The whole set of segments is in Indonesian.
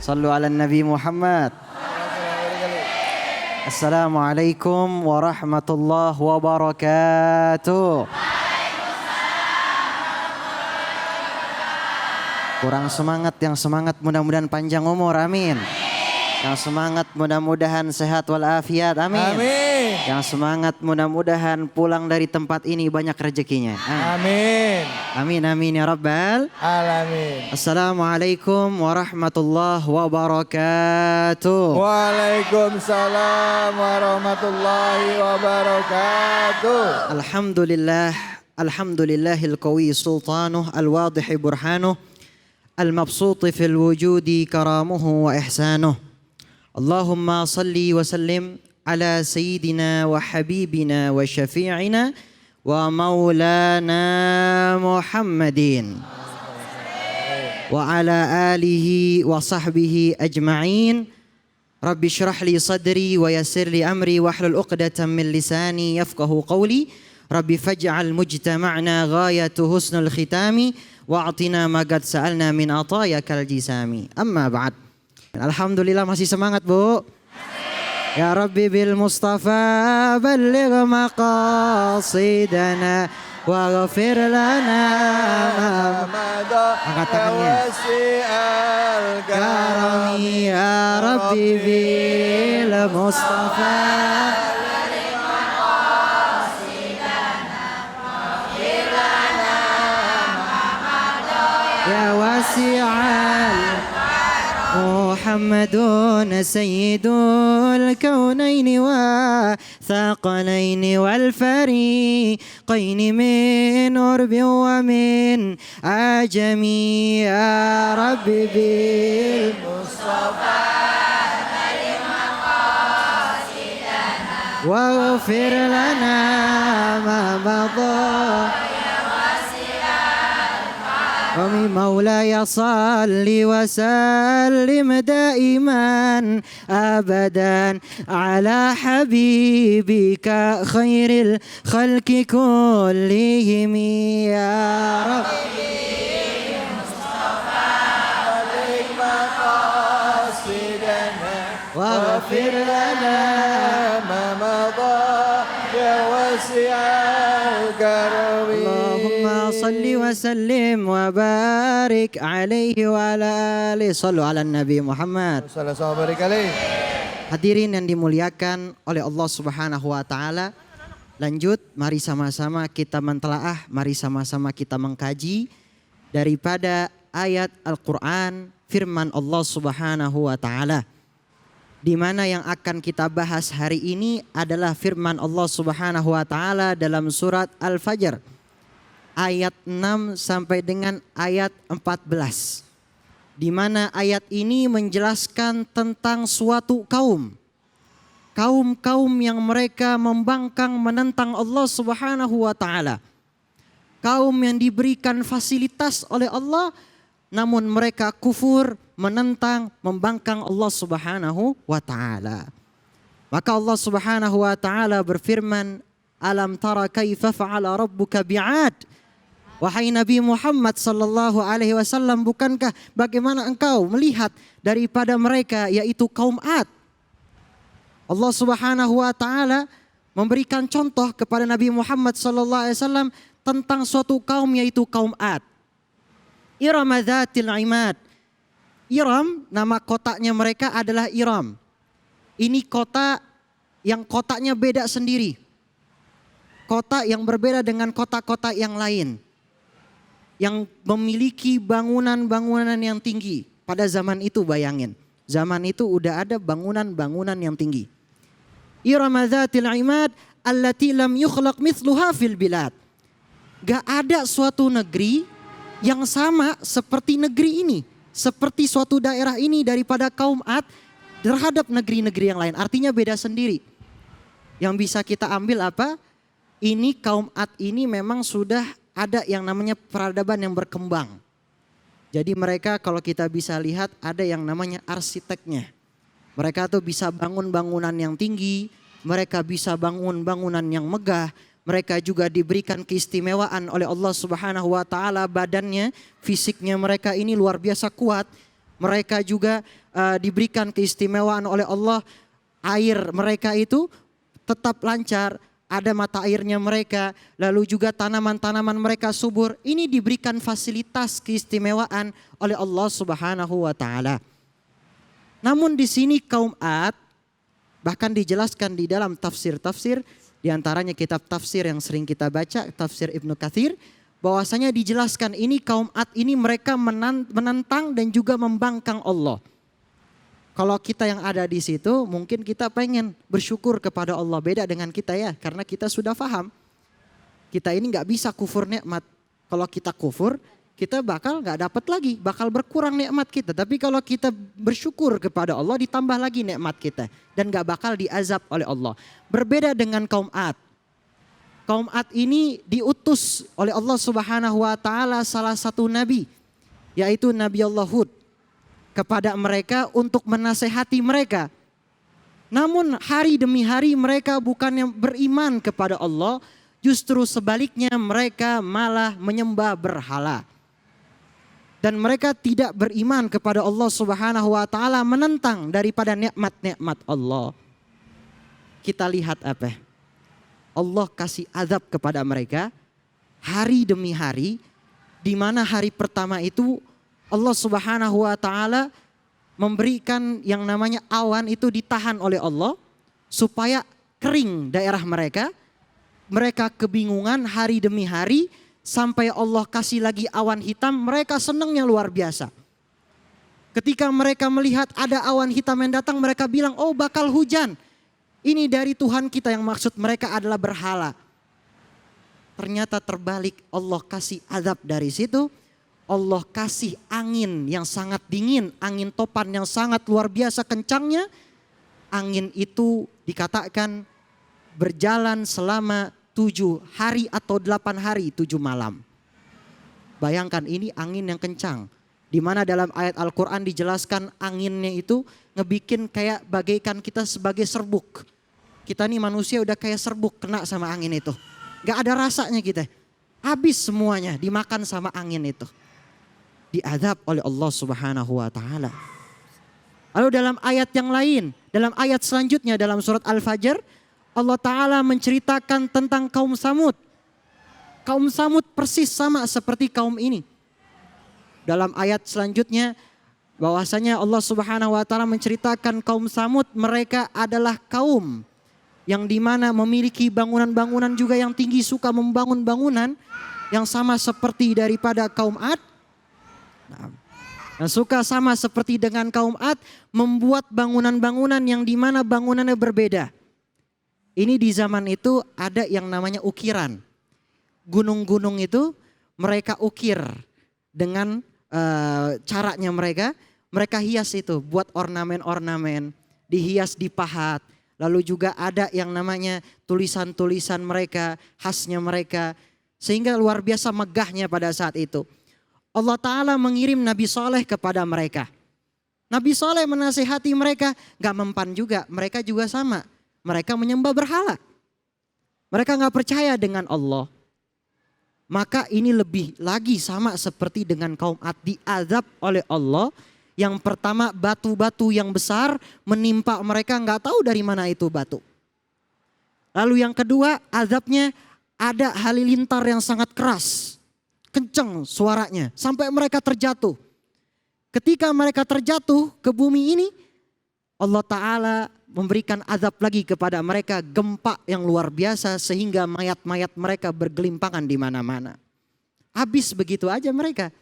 Sallu ala Nabi Muhammad. Assalamualaikum warahmatullahi wabarakatuh. Kurang semangat, yang semangat mudah-mudahan panjang umur, amin. Yang semangat mudah-mudahan sehat walafiat, amin. Amin. Yang semangat mudah-mudahan pulang dari tempat ini banyak rezekinya. Amin. Amin amin ya rabbal Alamin. Assalamualaikum warahmatullahi wabarakatuh. Waalaikumsalam warahmatullahi wabarakatuh. Alhamdulillah, alhamdulillahil qawi sultanuh al-wadih burhanuh al-mabsut fil wujudi karamuhu wa ihsanuh. Allahumma salli wa sallim ala sayyidina wa habibina wa syafi'ina wa maulana Muhammadin wa ala alihi wa sahbihi ajma'in. Rabbi syrah li sadri wa yassir li amri wa hlul uqdatan min lisani yafqahu qawli. Rabbi faj'al mujtama'na ghayatu husnul khitami wa'atina ma qad sa'alna min atayakal jisami. Amma ba'd. Alhamdulillah masih semangat, Bu. Ya Rabbi bil Mustafa balligh maqasidana waghfir lana ma angkat tangannya. Karami ya Rabbi bil Mustafa ya wasi'al محمد سيد الكونين والثقلين والفريقين من أرب ومن عجم يا رب بالمصطفى واغفر لنا ما مضى. مولاي صل وسلم دائما أبدا على حبيبك خير الخلق كلهم يا رب واغفر لنا ما مضى يا واسع الكرم. اللهم صل وسلم وبارك عليه وعلى آله. Sallu ala Nabi Muhammad. Hadirin yang dimuliakan oleh Allah Subhanahu wa taala. Lanjut, mari sama-sama kita mentelaah, mari sama-sama kita mengkaji daripada ayat Al-Qur'an firman Allah Subhanahu wa taala. Di mana yang akan kita bahas hari ini adalah firman Allah Subhanahu wa taala dalam surat Al-Fajr ayat 6 sampai dengan ayat 14. Di mana ayat ini menjelaskan tentang suatu kaum yang mereka membangkang menentang Allah Subhanahu wa taala. Kaum yang diberikan fasilitas oleh Allah namun mereka kufur, menentang, membangkang Allah Subhanahu wa taala. Maka Allah Subhanahu wa taala berfirman, "Alam tara kaifa fa'ala rabbuka bi'ad?" Wahai Nabi Muhammad sallallahu alaihi wasallam, bukankah bagaimana engkau melihat daripada mereka yaitu kaum Ad? Allah Subhanahu wa taala memberikan contoh kepada Nabi Muhammad sallallahu alaihi wasallam tentang suatu kaum yaitu kaum Ad. Iram dzatil imad. Iram, nama kotanya mereka adalah Iram. Ini kota yang kotanya beda sendiri. Kota yang berbeda dengan kota-kota yang lain. Yang memiliki bangunan-bangunan yang tinggi. Pada zaman itu bayangin. Zaman itu udah ada bangunan-bangunan yang tinggi. Iram dzatil imad allati lam yukhlaq mithluha fil bilad. Gak ada suatu negeri yang sama seperti negeri ini. Seperti suatu daerah ini daripada kaum Ad terhadap negeri-negeri yang lain. Artinya beda sendiri. Yang bisa kita ambil apa? Ini kaum Ad ini memang sudah ada yang namanya peradaban yang berkembang. Jadi mereka kalau kita bisa lihat ada yang namanya arsiteknya. Mereka tuh bisa bangun bangunan yang tinggi. Mereka bisa bangun bangunan yang megah. Mereka juga diberikan keistimewaan oleh Allah Subhanahu wa taala, badannya, fisiknya mereka ini luar biasa kuat. Mereka juga diberikan keistimewaan oleh Allah. Air mereka itu tetap lancar, ada mata airnya mereka. Lalu juga tanaman-tanaman mereka subur. Ini diberikan fasilitas keistimewaan oleh Allah Subhanahu wa taala. Namun di sini kaum Ad, bahkan dijelaskan di dalam tafsir-tafsir, di antaranya kitab tafsir yang sering kita baca, tafsir Ibnu Katsir, bahwasanya dijelaskan ini kaum Ad ini mereka menentang dan juga membangkang Allah. Kalau kita yang ada di situ, mungkin kita pengen bersyukur kepada Allah. Beda dengan kita ya, karena kita sudah paham. Kita ini nggak bisa kufur nikmat. Kalau kita kufur, kita bakal nggak dapat lagi, bakal berkurang nikmat kita. Tapi kalau kita bersyukur kepada Allah, ditambah lagi nikmat kita. Dan nggak bakal diazab oleh Allah. Berbeda dengan kaum Ad. Kaum Ad ini diutus oleh Allah Subhanahu wa taala salah satu nabi, yaitu Nabi Allah Hud, kepada mereka untuk menasehati mereka. Namun hari demi hari mereka bukannya beriman kepada Allah, justru sebaliknya mereka malah menyembah berhala. Dan mereka tidak beriman kepada Allah Subhanahu wa taala, menentang daripada nikmat-nikmat Allah. Kita lihat apa? Allah kasih azab kepada mereka hari demi hari, di mana hari pertama itu Allah Subhanahu wa taala memberikan yang namanya awan itu ditahan oleh Allah supaya kering daerah mereka. Mereka kebingungan hari demi hari sampai Allah kasih lagi awan hitam, mereka senangnya luar biasa. Ketika mereka melihat ada awan hitam yang datang, mereka bilang, "Oh, bakal hujan. Ini dari Tuhan kita." Yang maksud mereka adalah berhala. Ternyata terbalik, Allah kasih azab dari situ. Allah kasih angin yang sangat dingin, angin topan yang sangat luar biasa kencangnya. Angin itu dikatakan berjalan selama 7 hari atau 8 hari 7 malam. Bayangkan ini angin yang kencang. Di mana dalam ayat Al-Quran dijelaskan anginnya itu ngebikin kayak bagaikan kita sebagai serbuk. Kita nih manusia udah kayak serbuk kena sama angin itu. Gak ada rasanya kita. Habis semuanya dimakan sama angin itu. Diazab oleh Allah Subhanahu wa taala. Lalu dalam ayat yang lain, dalam ayat selanjutnya dalam surat Al-Fajr, Allah taala menceritakan tentang kaum Samud. Kaum Samud persis sama seperti kaum ini. Dalam ayat selanjutnya bahwasanya Allah Subhanahu wa taala menceritakan kaum Samud, mereka adalah kaum yang dimana memiliki bangunan-bangunan juga yang tinggi, suka membangun bangunan yang sama seperti daripada kaum Ad. Nah, suka sama seperti dengan kaum Ad, membuat bangunan-bangunan yang dimana bangunannya berbeda. Ini di zaman itu ada yang namanya ukiran. Gunung-gunung itu mereka ukir dengan caranya mereka hias itu, buat ornamen-ornamen, dihias, dipahat. Lalu juga ada yang namanya tulisan-tulisan mereka, khasnya mereka. Sehingga luar biasa megahnya pada saat itu. Allah Ta'ala mengirim Nabi Saleh kepada mereka. Nabi Saleh menasihati mereka, gak mempan juga, mereka juga sama. Mereka menyembah berhala. Mereka gak percaya dengan Allah. Maka ini lebih lagi sama seperti dengan kaum Ad, diazab oleh Allah. Yang pertama batu-batu yang besar menimpa mereka, gak tahu dari mana itu batu. Lalu yang kedua azabnya ada halilintar yang sangat keras. Kencang suaranya sampai mereka terjatuh. Ketika mereka terjatuh ke bumi ini, Allah Ta'ala memberikan azab lagi kepada mereka, gempa yang luar biasa sehingga mayat-mayat mereka bergelimpangan di mana-mana. Habis begitu aja mereka.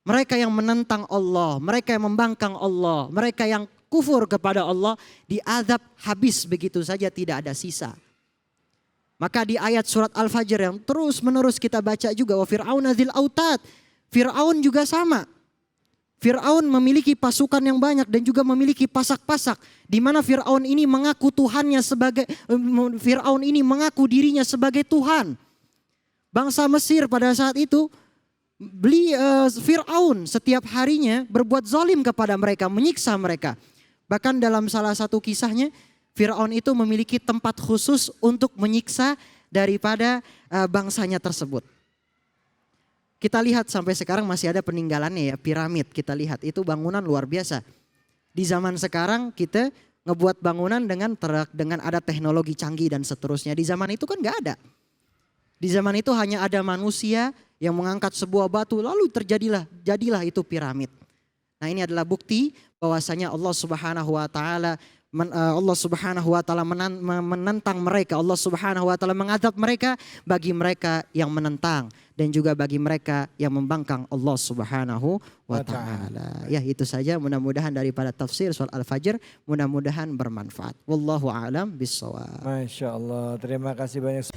Mereka yang menentang Allah, mereka yang membangkang Allah, mereka yang kufur kepada Allah, diazab habis begitu saja, tidak ada sisa. Maka di ayat surat Al-Fajr yang terus menerus kita baca juga, wa Fir'aun dzil autad. Fir'aun juga sama. Fir'aun memiliki pasukan yang banyak dan juga memiliki pasak-pasak. Di mana Fir'aun ini mengaku Tuhannya Fir'aun ini mengaku dirinya sebagai Tuhan. Bangsa Mesir pada saat itu, Fir'aun setiap harinya berbuat zalim kepada mereka, menyiksa mereka. Bahkan dalam salah satu kisahnya, Fir'aun itu memiliki tempat khusus untuk menyiksa daripada bangsanya tersebut. Kita lihat sampai sekarang masih ada peninggalannya ya, piramid. Kita lihat itu bangunan luar biasa. Di zaman sekarang kita ngebuat bangunan dengan dengan ada teknologi canggih dan seterusnya. Di zaman itu kan nggak ada. Di zaman itu hanya ada manusia yang mengangkat sebuah batu lalu jadilah itu piramid. Nah, ini adalah bukti bahwasanya Allah Subhanahu wa taala menentang mereka. Allah Subhanahu wa taala mengadab mereka bagi mereka yang menentang dan juga bagi mereka yang membangkang Allah Subhanahu wa taala. Ya, itu saja, mudah-mudahan daripada tafsir surah Al-Fajr mudah-mudahan bermanfaat. Wallahu a'lam bissawab. Masya Allah, terima kasih banyak.